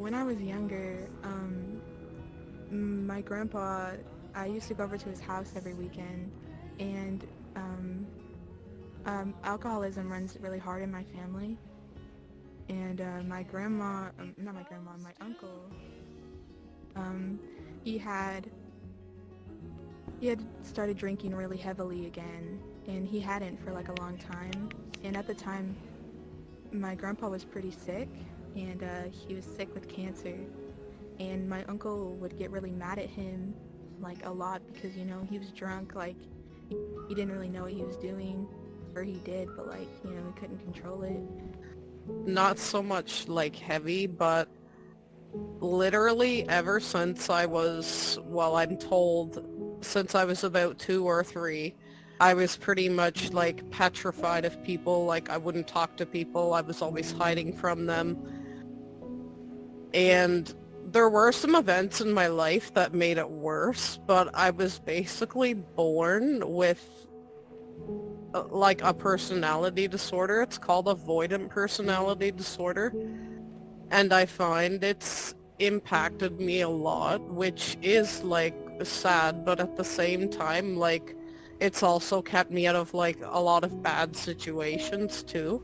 when I was younger, my grandpa, I used to go over to his house every weekend, and alcoholism runs really hard in my family. And my grandma, not my grandma, my uncle, um, he had he had started drinking really heavily again, and he hadn't for like a long time. And at the time, my grandpa was pretty sick, and he was sick with cancer. And my uncle would get really mad at him, like a lot, because he was drunk. Like he didn't really know what he was doing, or he did, but like he couldn't control it. Not so much like heavy, but literally ever since I was, well, I'm told since I was about 2 or 3, I was pretty much like petrified of people. Like I wouldn't talk to people. I was always hiding from them. And there were some events in my life that made it worse, but I was basically born with like a personality disorder. It's called avoidant personality disorder. And I find it's impacted me a lot, which is like sad, but at the same time, like it's also kept me out of like a lot of bad situations too.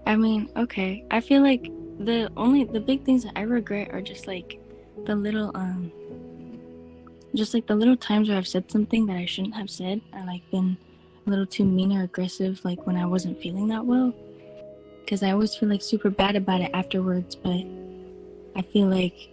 I mean, okay. I feel like the big things that I regret are just like the little just like the little times where I've said something that I shouldn't have said, or like been a little too mean or aggressive, like when I wasn't feeling that well. Because I always feel like super bad about it afterwards, but I feel like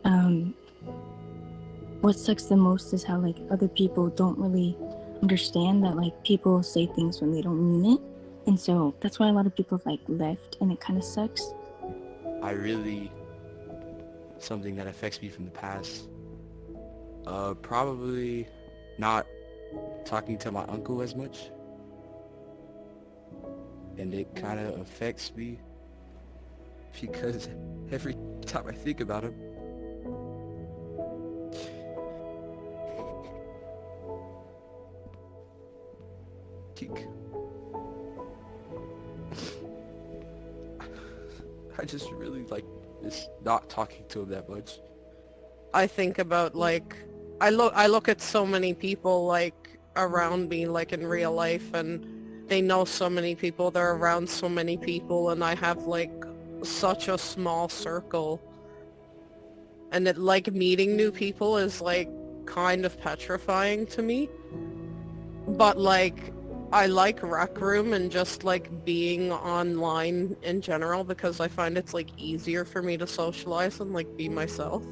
what sucks the most is how like other people don't really understand that like people say things when they don't mean it. And so that's why a lot of people have like left, and it kind of sucks. Something that affects me from the past, probably not talking to my uncle as much, and it kind of affects me because every time I think about him, I just really like just not talking to him that much. I think about like I look at so many people like around me like in real life, and they know so many people, they're around so many people, and I have like such a small circle, and it like meeting new people is like kind of petrifying to me. But like I like Rec Room and just like being online in general because I find it's like easier for me to socialize and like be myself.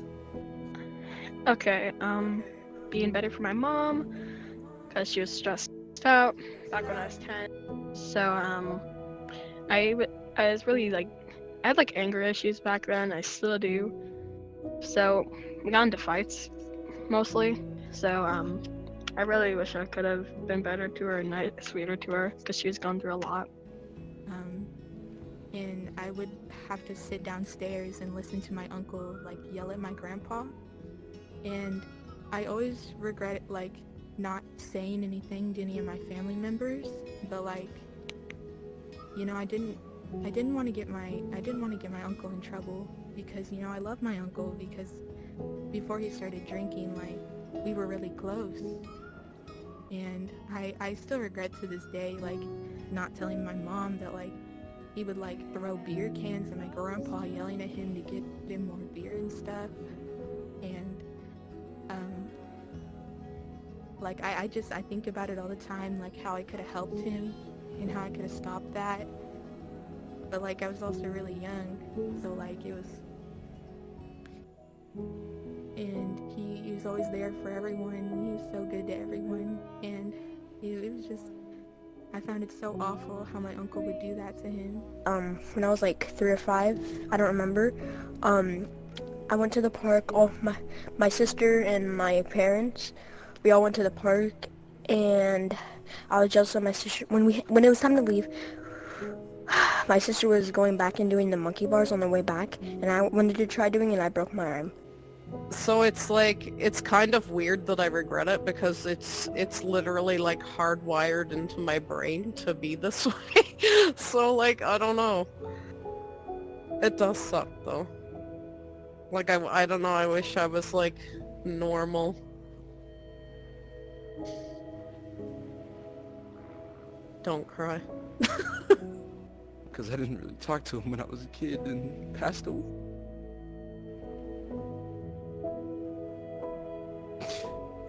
Okay, being better for my mom, because she was stressed out back when I was 10. So, I was really like, I had like anger issues back then, I still do. So, we got into fights, mostly. So, I really wish I could have been better to her and sweeter to her, because she was going through a lot. And I would have to sit downstairs and listen to my uncle like yell at my grandpa. And I always regret like not saying anything to any of my family members, but like I didn't want to get my uncle in trouble, because I love my uncle, because before he started drinking, like we were really close. And I still regret to this day like not telling my mom that like he would like throw beer cans at my grandpa, yelling at him to get him more beer and stuff. And like I think about it all the time, like how I could have helped him and how I could have stopped that. But like I was also really young, so like it was, and he was always there for everyone. He was so good to everyone, and it was just, I found it so awful how my uncle would do that to him. When I was like 3 or 5, I don't remember, I went to the park, all my sister and my parents, we all went to the park, and I was jealous of my sister. When it was time to leave, my sister was going back and doing the monkey bars on the way back, and I wanted to try doing it, and I broke my arm. So it's like, it's kind of weird that I regret it because it's literally like hardwired into my brain to be this way. So like, I don't know. It does suck though. Like, I don't know, I wish I was, like, normal. Don't cry. Because I didn't really talk to him when I was a kid and passed away.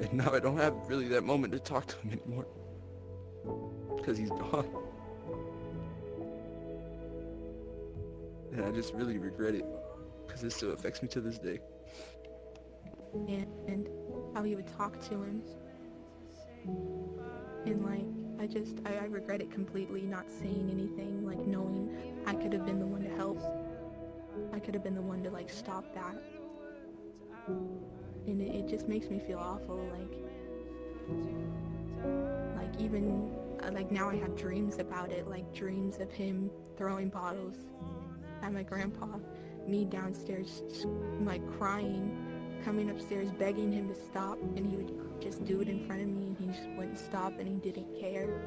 And now I don't have really that moment to talk to him anymore. Because he's gone. And I just really regret it. Because it still affects me to this day. And how he would talk to him. And like, I regret it completely, not saying anything, like knowing I could have been the one to help. I could have been the one to like stop that. And it just makes me feel awful, like even, like now I have dreams about it, like dreams of him throwing bottles at my grandpa, me downstairs like crying, coming upstairs begging him to stop, and he would just do it in front of me, and he just wouldn't stop, and he didn't care.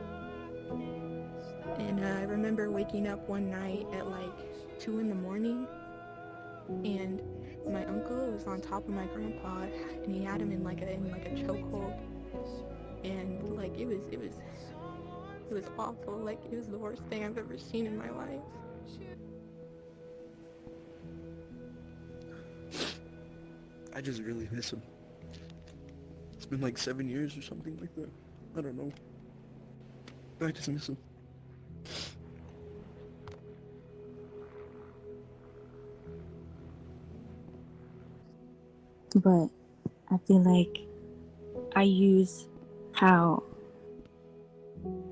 And I remember waking up one night at like 2 in the morning, and my uncle was on top of my grandpa, and he had him in like a chokehold, and like it was awful. Like it was the worst thing I've ever seen in my life. I just really miss him. It's been like 7 years or something like that. I don't know. I just miss him. But I feel like I use how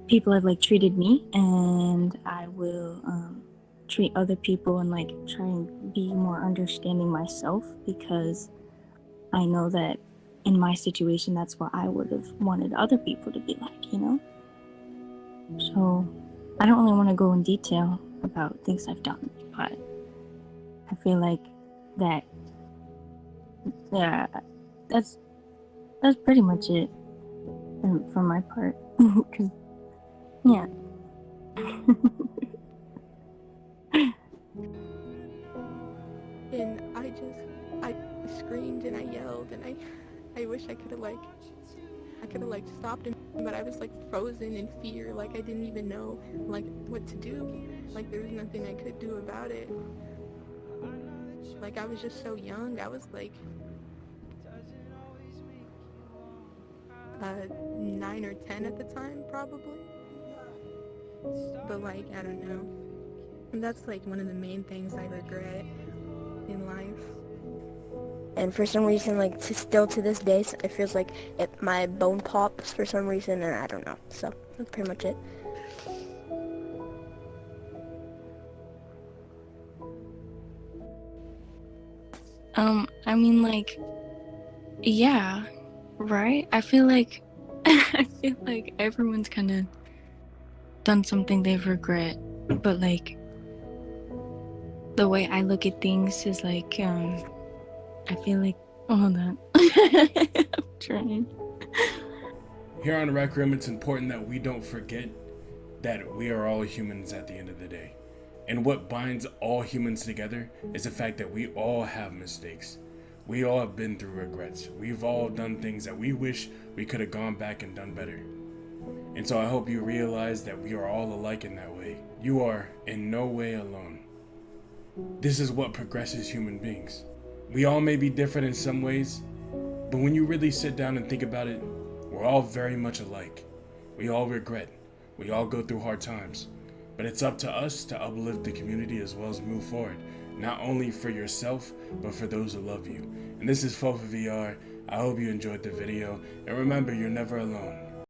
people have like treated me, and I will treat other people and like try and be more understanding myself, because I know that in my situation that's what I would have wanted other people to be like, you know? So I don't really want to go in detail about things I've done, but I feel like that, yeah, that's pretty much it from my part. 'Cause, yeah. And I screamed and I yelled, and I wish I could have like stopped him, but I was like frozen in fear, like I didn't even know like what to do. Like there was nothing I could do about it. Like I was just so young. I was like 9 or 10 at the time, probably. But like, I don't know. And that's like one of the main things I regret in life. And for some reason, like still to this day, it feels like my bone pops for some reason, and I don't know. So that's pretty much it. I mean, like, yeah, right? I feel like everyone's kind of done something they regret, but like the way I look at things is like, I feel like, oh, hold on. I'm trying. Here on Rec Room, it's important that we don't forget that we are all humans at the end of the day. And what binds all humans together is the fact that we all have mistakes. We all have been through regrets. We've all done things that we wish we could have gone back and done better. And so I hope you realize that we are all alike in that way. You are in no way alone. This is what progresses human beings. We all may be different in some ways, but when you really sit down and think about it, we're all very much alike. We all regret. We all go through hard times. But it's up to us to uplift the community as well as move forward, not only for yourself, but for those who love you. And this is Fofa VR. I hope you enjoyed the video, and remember, you're never alone.